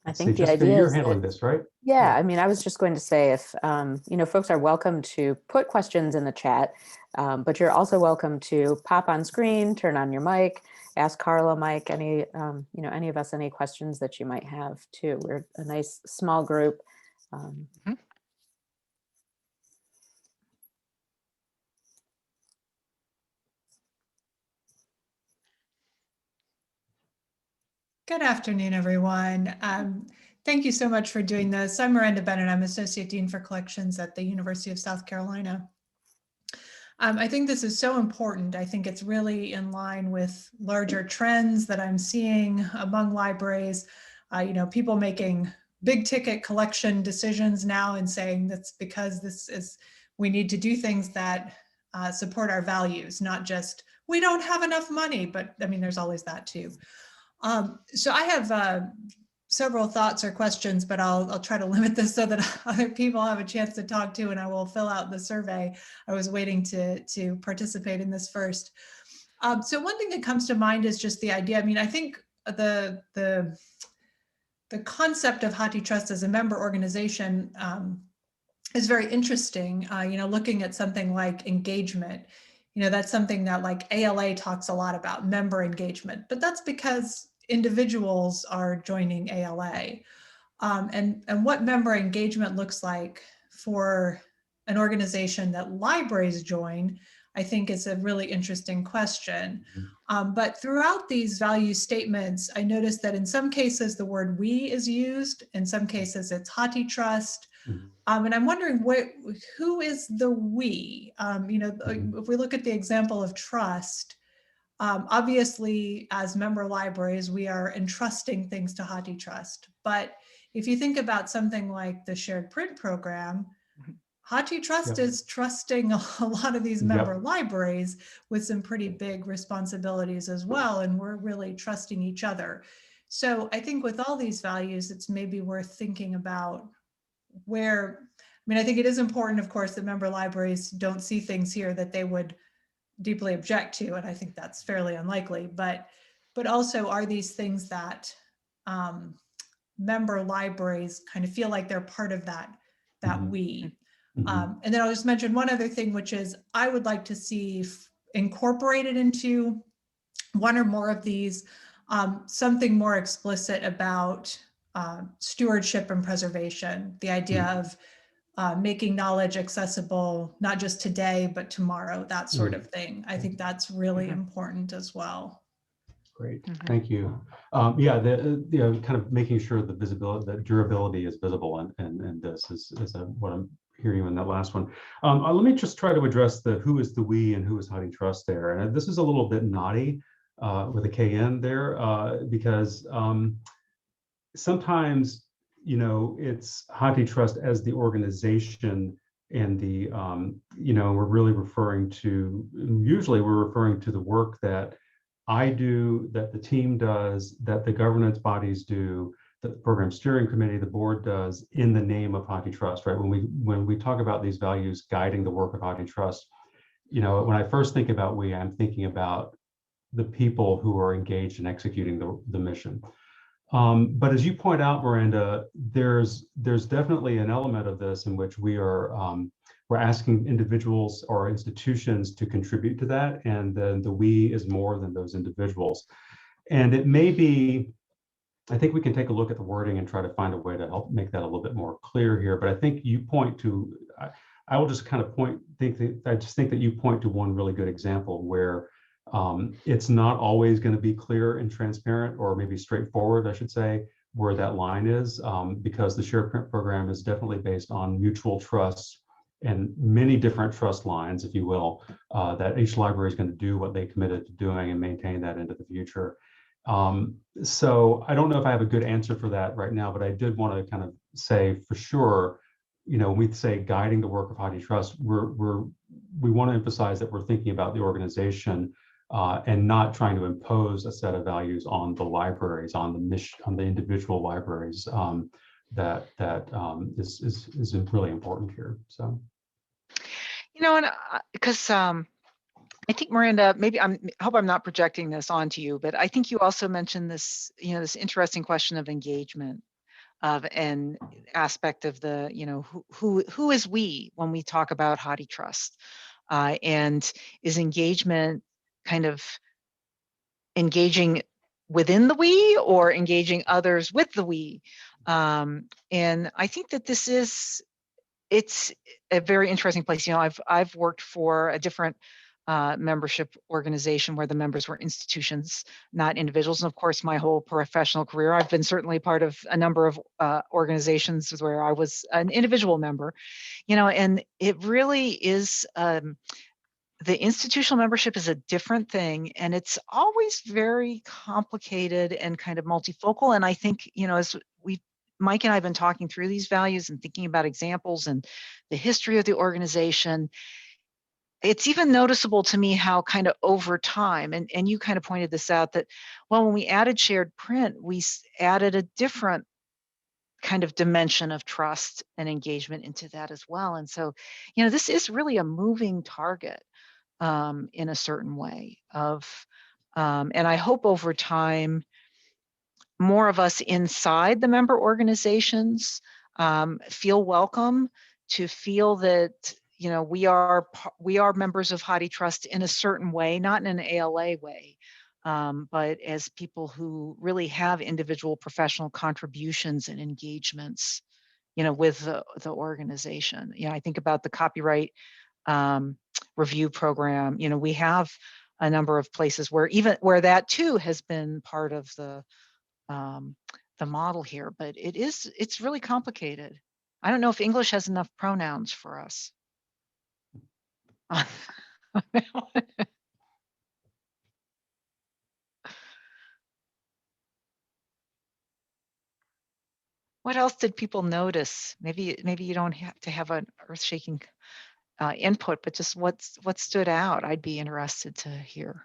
I think the Jessica, idea you're is handling that, this, right? yeah, I mean, I was just going to say if, folks are welcome to put questions in the chat, but you're also welcome to pop on screen, turn on your mic, ask Karla, Mike, any of us, any questions that you might have too. We're a nice small group. Good afternoon, everyone. Thank you so much for doing this. I'm Miranda Bennett. I'm Associate Dean for Collections at the University of South Carolina. I think this is so important. I think it's really in line with larger trends that I'm seeing among libraries. People making big ticket collection decisions now and saying that's because we need to do things that support our values, not just we don't have enough money, but I mean, there's always that too. So I have several thoughts or questions, but I'll try to limit this so that other people have a chance to talk to, and I will fill out the survey. I was waiting to participate in this first. So one thing that comes to mind is just the idea. I mean, I think the concept of HathiTrust as a member organization is very interesting. Looking at something like engagement, that's something that like ALA talks a lot about, member engagement, but that's because individuals are joining ALA. And what member engagement looks like for an organization that libraries join, I think is a really interesting question. But throughout these value statements, I noticed that in some cases the word we is used, in some cases it's HathiTrust. And I'm wondering who is the we? If we look at the example of trust, obviously as member libraries, we are entrusting things to HathiTrust. But if you think about something like the shared print program, HathiTrust is trusting a lot of these member libraries with some pretty big responsibilities as well. And we're really trusting each other. So I think with all these values, it's maybe worth thinking about I think it is important, of course, that member libraries don't see things here that they would deeply object to, and I think that's fairly unlikely, but also are these things that member libraries kind of feel like they're part of that we. And then I'll just mention one other thing, which is I would like to see incorporated into one or more of these, something more explicit about stewardship and preservation, the idea of making knowledge accessible, not just today, but tomorrow, that sort of thing. I think that's really important as well. Great, thank you. Kind of making sure the visibility, the durability is visible, and this is what I'm hearing in that last one. Let me just try to address the who is the we and who is HathiTrust there. And this is a little bit naughty with a KN there because sometimes it's HathiTrust as the organization, and we're really usually we're referring to the work that I do, that the team does, that the governance bodies do, that the program steering committee, the board does in the name of HathiTrust, right? When we talk about these values guiding the work of HathiTrust, when I first think about we, I'm thinking about the people who are engaged in executing the mission. But as you point out, Miranda, there's definitely an element of this in which we're asking individuals or institutions to contribute to that, and then the we is more than those individuals. And it may be I think we can take a look at the wording and try to find a way to help make that a little bit more clear here. But I think you point to, I will just kind of I just think that you point to one really good example where it's not always going to be clear and transparent, or maybe straightforward, I should say, where that line is, because the shared print program is definitely based on mutual trust and many different trust lines, if you will, that each library is going to do what they committed to doing and maintain that into the future. So I don't know if I have a good answer for that right now, but I did want to kind of say for sure, you know, when we say guiding the work of HathiTrust, we want to emphasize that we're thinking about the organization and not trying to impose a set of values on the libraries, on the mission, on the individual libraries. That is really important here. So, you know, and because I think, Miranda, maybe I hope I'm not projecting this onto you, but I think you also mentioned this, you know, this interesting question of engagement, of an aspect of the, you know, who is we when we talk about HathiTrust, and is engagement kind of engaging within the we or engaging others with the we? And I think that it's a very interesting place. You know, I've worked for a different membership organization where the members were institutions, not individuals. And of course, my whole professional career, I've been certainly part of a number of organizations where I was an individual member, you know, and it really is, the institutional membership is a different thing, and it's always very complicated and kind of multifocal. And I think, you know, as Mike and I have been talking through these values and thinking about examples and the history of the organization, it's even noticeable to me how kind of over time, and you kind of pointed this out, that, well, when we added shared print, we added a different kind of dimension of trust and engagement into that as well. And so, you know, this is really a moving target in a certain way of, and I hope over time, more of us inside the member organizations feel welcome, to feel that, you know, we are members of HathiTrust in a certain way, not in an ALA way, but as people who really have individual professional contributions and engagements, you know, with the organization. You know, I think about the copyright review program. You know, we have a number of places where that too has been part of the model here, but it's really complicated. I don't know if English has enough pronouns for us. What else did people notice? Maybe you don't have to have an earth-shaking input, but just what stood out? I'd be interested to hear.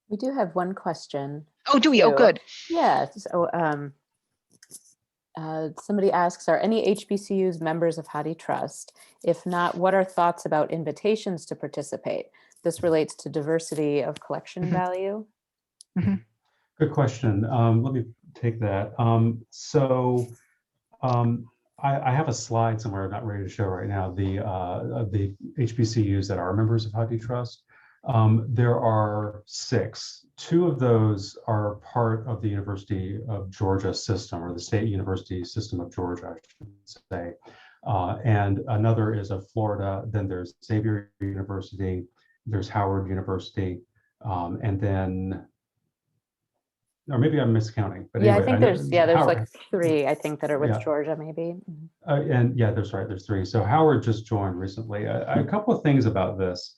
We do have one question. Oh, do we? Oh, good. Yeah. So somebody asks, are any HBCUs members of HathiTrust? If not, what are thoughts about invitations to participate? This relates to diversity of collection value. Good question. Let me take that. I have a slide somewhere I'm not ready to show right now, the HBCUs that are members of HathiTrust. There are 6. 2 of those are part of the University of Georgia system, or the State University System of Georgia, I should say. And another is of Florida. Then there's Xavier University, there's Howard University, and then, or maybe I'm miscounting. But yeah, anyway, I think there's Howard, like 3, I think, that are with yeah. Georgia, maybe. And yeah, that's right. There's 3. So Howard just joined recently. A couple of things about this.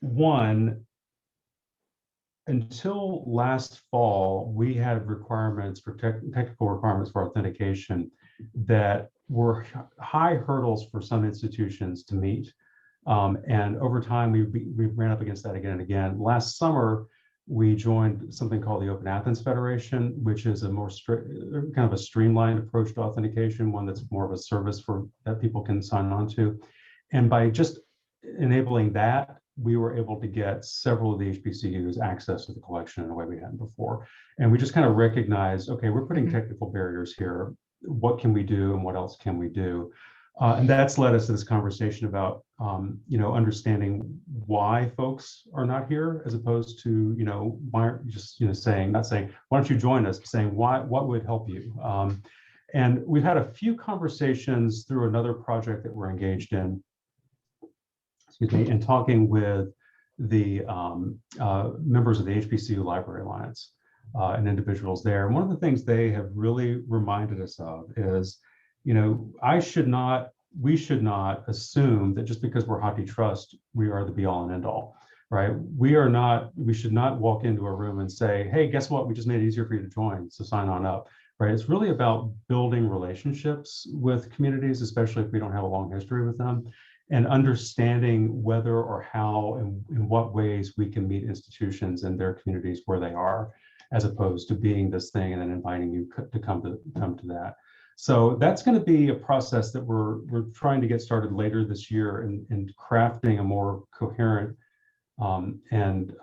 One, until last fall, we had requirements for technical requirements for authentication that were high hurdles for some institutions to meet. And over time, we ran up against that again and again. Last summer, we joined something called the Open Athens Federation, which is a more kind of a streamlined approach to authentication, one that's more of a service that people can sign on to. And by just enabling that, we were able to get several of the HBCUs access to the collection in a way we hadn't before. And we just kind of recognized, okay, we're putting technical barriers here. What can we do and what else can we do? And that's led us to this conversation about, understanding why folks are not here, as opposed to, why aren't you just, saying, not saying, why don't you join us, but saying, what would help you? And we've had a few conversations through another project that we're engaged in, and talking with the members of the HBCU Library Alliance and individuals there. And one of the things they have really reminded us of is, we should not assume that just because we're HathiTrust, we are the be all and end all, right? We should not walk into a room and say, hey, guess what? We just made it easier for you to join, so sign on up, right? It's really about building relationships with communities, especially if we don't have a long history with them, and understanding whether or how and in what ways we can meet institutions in their communities where they are, as opposed to being this thing and then inviting you to come to that. So that's going to be a process that we're trying to get started later this year in crafting a more coherent and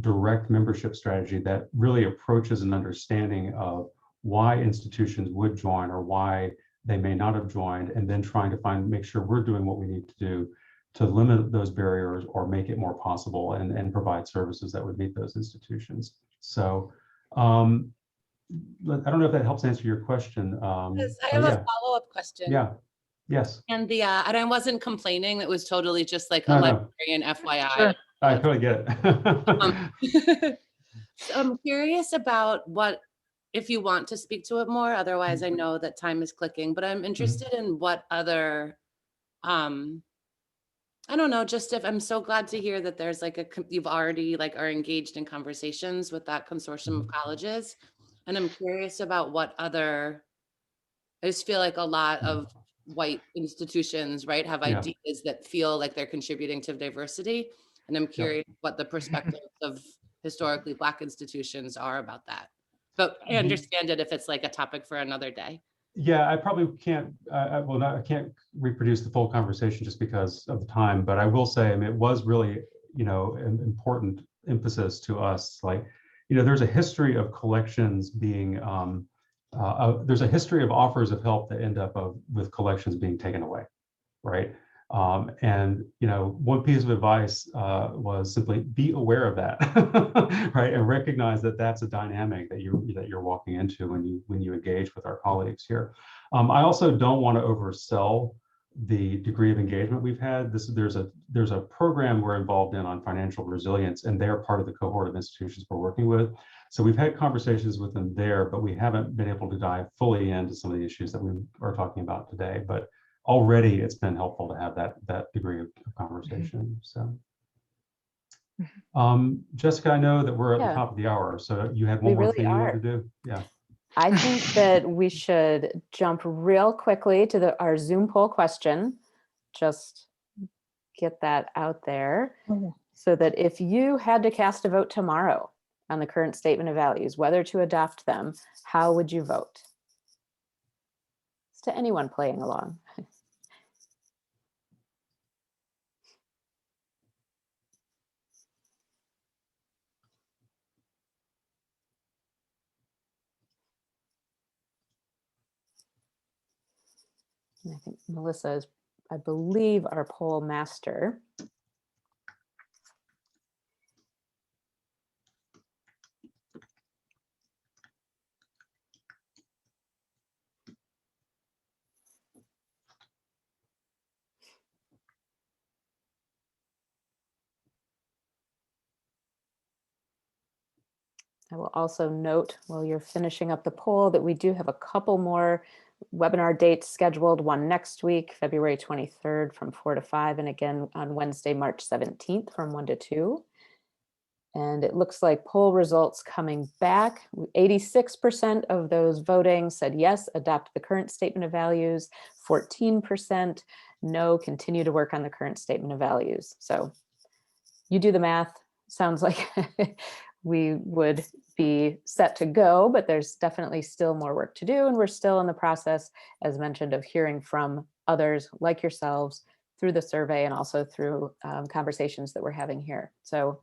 direct membership strategy that really approaches an understanding of why institutions would join or why they may not have joined, and then trying to make sure we're doing what we need to do to limit those barriers or make it more possible and provide services that would meet those institutions. So I don't know if that helps answer your question. Yes, I have a follow-up question. Yeah. Yes. And and I wasn't complaining. It was totally just like a No. librarian FYI. Sure. I totally get it. So I'm curious about if you want to speak to it more, otherwise I know that time is clicking, but I'm interested in what other, I don't know, just if I'm so glad to hear that there's you've already are engaged in conversations with that consortium of colleges. And I'm curious about what other, I just feel like a lot of white institutions, right, have ideas that feel like they're contributing to diversity. And I'm curious what the perspectives of historically Black institutions are about that. But I understand it if it's a topic for another day. Yeah, I probably can't, I can't reproduce the full conversation just because of the time, but I will say, it was really, an important emphasis to us. There's a history of collections being, there's a history of offers of help that end up with collections being taken away, right? And one piece of advice was simply be aware of that, right, and recognize that that's a dynamic that you're walking into when you engage with our colleagues here. I also don't want to oversell the degree of engagement we've had. There's a program we're involved in on financial resilience, and they're part of the cohort of institutions we're working with. So we've had conversations with them there, but we haven't been able to dive fully into some of the issues that we are talking about today. But already it's been helpful to have that degree of conversation. So Jessica, I know that we're at the top of the hour, so you had one more thing you want to do? Yeah. I think that we should jump real quickly to our Zoom poll question. Just get that out there so that if you had to cast a vote tomorrow on the current statement of values, whether to adopt them, how would you vote? It's to anyone playing along. And I think Melissa is, I believe, our poll master. I will also note while you're finishing up the poll that we do have a couple more webinar dates scheduled, one next week, February 23rd from 4 to 5, and again on Wednesday, March 17th from 1 to 2. And it looks like poll results coming back. 86% of those voting said yes, adopt the current statement of values. 14% no, continue to work on the current statement of values. So you do the math. Sounds like we would be set to go, but there's definitely still more work to do. And we're still in the process, as mentioned, of hearing from others like yourselves through the survey and also through conversations that we're having here. So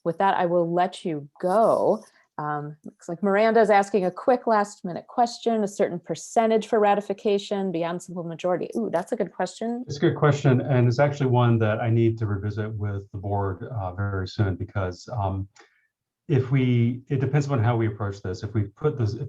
with that, I will let you go. Looks like Miranda's asking a quick last minute question, a certain percentage for ratification beyond simple majority. Ooh, that's a good question. It's a good question, and it's actually one that I need to revisit with the board very soon, because it depends on how we approach this. If we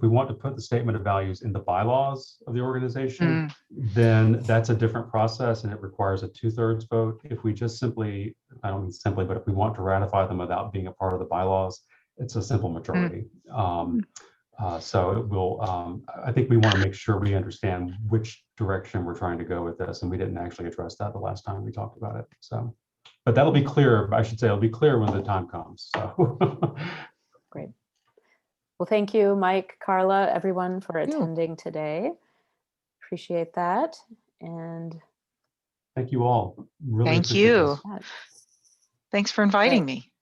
want to put the statement of values in the bylaws of the organization, then that's a different process and it requires a 2/3 vote. If we just simply, I don't mean simply, but if we want to ratify them without being a part of the bylaws, it's a simple majority. So it will, I think we want to make sure we understand which direction we're trying to go with this, and we didn't actually address that the last time we talked about it. So, but that'll be clear. I should say it'll be clear when the time comes. So. Great. Well, thank you, Mike, Karla, everyone for attending today. Appreciate that. And thank you all. Really thank appreciate you. this. Thanks for inviting me.